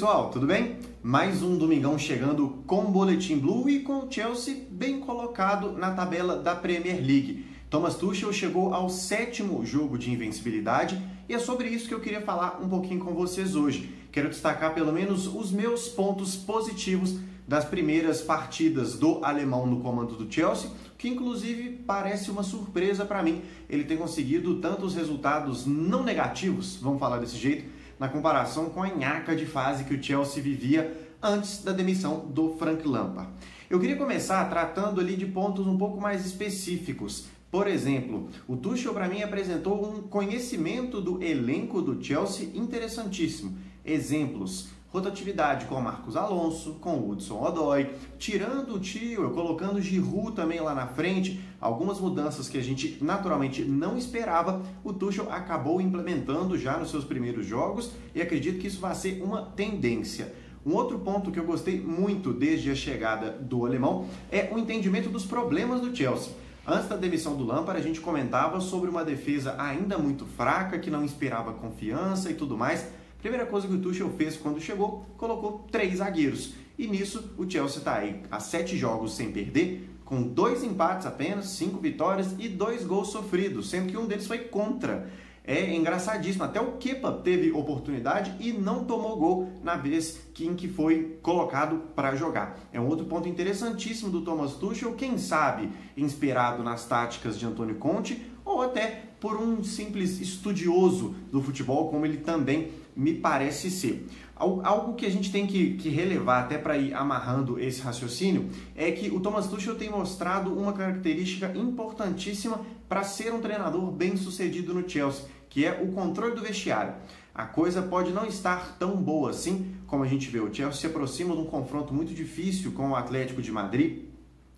pessoal, tudo bem? Mais um domingão chegando com o Boletim Blue e com o Chelsea bem colocado na tabela da Premier League. Thomas Tuchel chegou ao 7º jogo de invencibilidade e é sobre isso que eu queria falar um pouquinho com vocês hoje. Quero destacar pelo menos os meus pontos positivos das primeiras partidas do alemão no comando do Chelsea, que inclusive parece uma surpresa para mim. Ele tem conseguido tantos resultados não negativos, vamos falar desse jeito, na comparação com a nhaca de fase que o Chelsea vivia antes da demissão do Frank Lampard. Eu queria começar tratando ali de pontos um pouco mais específicos. Por exemplo, o Tuchel para mim apresentou um conhecimento do elenco do Chelsea interessantíssimo. Exemplos: rotatividade com o Marcos Alonso, com o Hudson-Odoi, tirando o Tio, colocando o Giroud também lá na frente, algumas mudanças que a gente naturalmente não esperava, o Tuchel acabou implementando já nos seus primeiros jogos e acredito que isso vai ser uma tendência. Um outro ponto que eu gostei muito desde a chegada do alemão é o entendimento dos problemas do Chelsea. Antes da demissão do Lampard, a gente comentava sobre uma defesa ainda muito fraca, que não inspirava confiança e tudo mais. Primeira coisa que o Tuchel fez quando chegou, colocou 3 zagueiros. E nisso o Chelsea está aí há 7 jogos sem perder, com 2 empates apenas, 5 vitórias e 2 gols sofridos, sendo que um deles foi contra. É engraçadíssimo, até o Kepa teve oportunidade e não tomou gol na vez em que foi colocado para jogar. É um outro ponto interessantíssimo do Thomas Tuchel, quem sabe inspirado nas táticas de Antônio Conte ou até por um simples estudioso do futebol, como ele também me parece ser. Algo que a gente tem que relevar até para ir amarrando esse raciocínio é que o Thomas Tuchel tem mostrado uma característica importantíssima para ser um treinador bem sucedido no Chelsea, que é o controle do vestiário. A coisa pode não estar tão boa assim, como a gente vê. O Chelsea se aproxima de um confronto muito difícil com o Atlético de Madrid.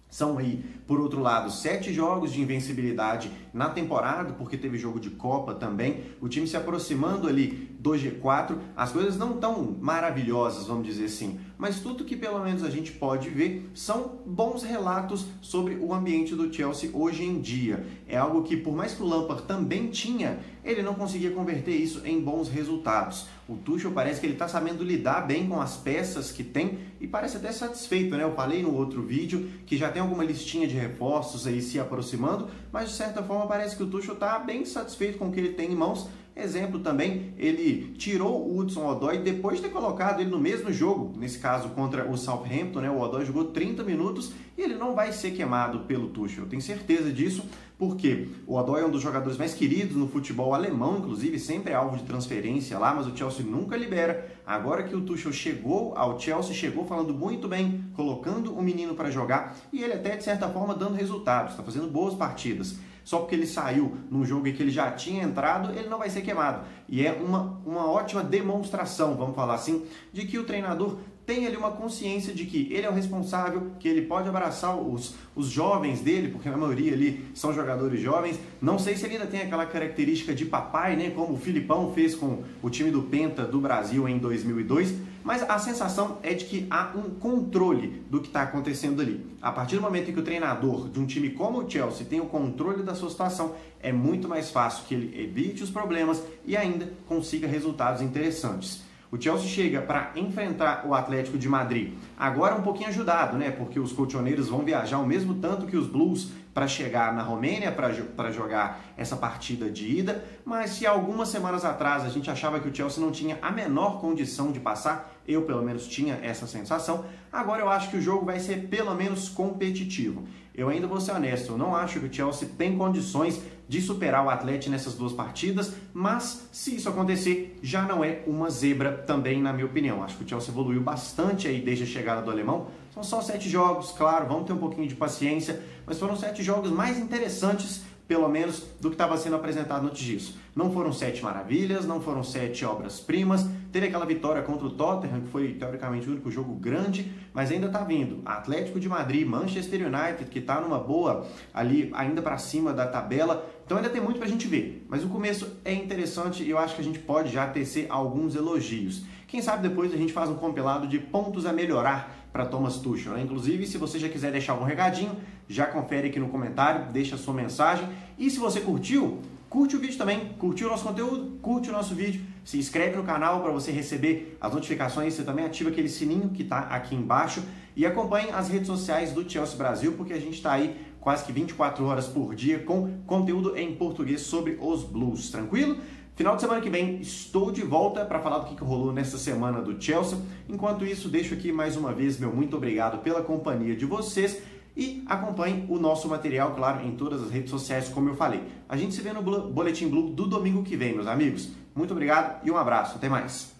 São aí, por outro lado, 7 jogos de invencibilidade na temporada, porque teve jogo de Copa também. O time se aproximando ali do G4. As coisas não tão maravilhosas, vamos dizer assim. Mas tudo que pelo menos a gente pode ver são bons relatos sobre o ambiente do Chelsea hoje em dia. É algo que, por mais que o Lampard também tinha, ele não conseguia converter isso em bons resultados. O Tuchel parece que ele está sabendo lidar bem com as peças que tem e parece até satisfeito, né? Eu falei no outro vídeo que já tem alguma listinha de reforços aí se aproximando, mas de certa forma parece que o Tuchel está bem satisfeito com o que ele tem em mãos. Exemplo também, ele tirou o Hudson-Odoi depois de ter colocado ele no mesmo jogo, nesse caso contra o Southampton, né? O Odoi jogou 30 minutos e ele não vai ser queimado pelo Tuchel, eu tenho certeza disso, porque o Odoi é um dos jogadores mais queridos no futebol alemão, inclusive sempre é alvo de transferência lá, mas o Chelsea nunca libera. Agora que o Tuchel chegou ao Chelsea, chegou falando muito bem, colocando o menino para jogar e ele até de certa forma dando resultados, está fazendo boas partidas. Só porque ele saiu num jogo em que ele já tinha entrado, ele não vai ser queimado. E é uma ótima demonstração, vamos falar assim, de que o treinador tem ali uma consciência de que ele é o responsável, que ele pode abraçar os jovens dele, porque a maioria ali são jogadores jovens. Não sei se ele ainda tem aquela característica de papai, né, como o Filipão fez com o time do Penta do Brasil em 2002, mas a sensação é de que há um controle do que está acontecendo ali. A partir do momento em que o treinador de um time como o Chelsea tem o controle da sua situação, é muito mais fácil que ele evite os problemas e ainda consiga resultados interessantes. O Chelsea chega para enfrentar o Atlético de Madrid, agora um pouquinho ajudado, né? Porque os colchoneiros vão viajar o mesmo tanto que os Blues para chegar na Romênia, para jogar essa partida de ida. Mas se algumas semanas atrás a gente achava que o Chelsea não tinha a menor condição de passar, eu pelo menos tinha essa sensação, agora eu acho que o jogo vai ser pelo menos competitivo. Eu ainda vou ser honesto, eu não acho que o Chelsea tem condições de superar o Atlético nessas 2 partidas, mas se isso acontecer, já não é uma zebra também, na minha opinião. Acho que o Chelsea evoluiu bastante aí desde a chegada do alemão. São só 7 jogos, claro, vamos ter um pouquinho de paciência, mas foram 7 jogos mais interessantes, pelo menos, do que estava sendo apresentado antes disso. Não foram 7 maravilhas, não foram 7 obras-primas, teve aquela vitória contra o Tottenham, que foi, teoricamente, o único jogo grande, mas ainda está vindo Atlético de Madrid, Manchester United, que está numa boa, ali, ainda para cima da tabela, então ainda tem muito para a gente ver, mas o começo é interessante e eu acho que a gente pode já tecer alguns elogios. Quem sabe depois a gente faz um compilado de pontos a melhorar para Thomas Tuchel, né? Inclusive, se você já quiser deixar algum recadinho, já confere aqui no comentário, deixa a sua mensagem. E se você curtiu, curte o vídeo também, curtiu o nosso conteúdo, curte o nosso vídeo, se inscreve no canal para você receber as notificações, você também ativa aquele sininho que está aqui embaixo e acompanhe as redes sociais do Chelsea Brasil, porque a gente está aí quase que 24 horas por dia com conteúdo em português sobre os Blues, tranquilo? Final de semana que vem estou de volta para falar do que rolou nessa semana do Chelsea. Enquanto isso, deixo aqui mais uma vez meu muito obrigado pela companhia de vocês e acompanhe o nosso material, claro, em todas as redes sociais, como eu falei. A gente se vê no Boletim Blue do domingo que vem, meus amigos. Muito obrigado e um abraço. Até mais.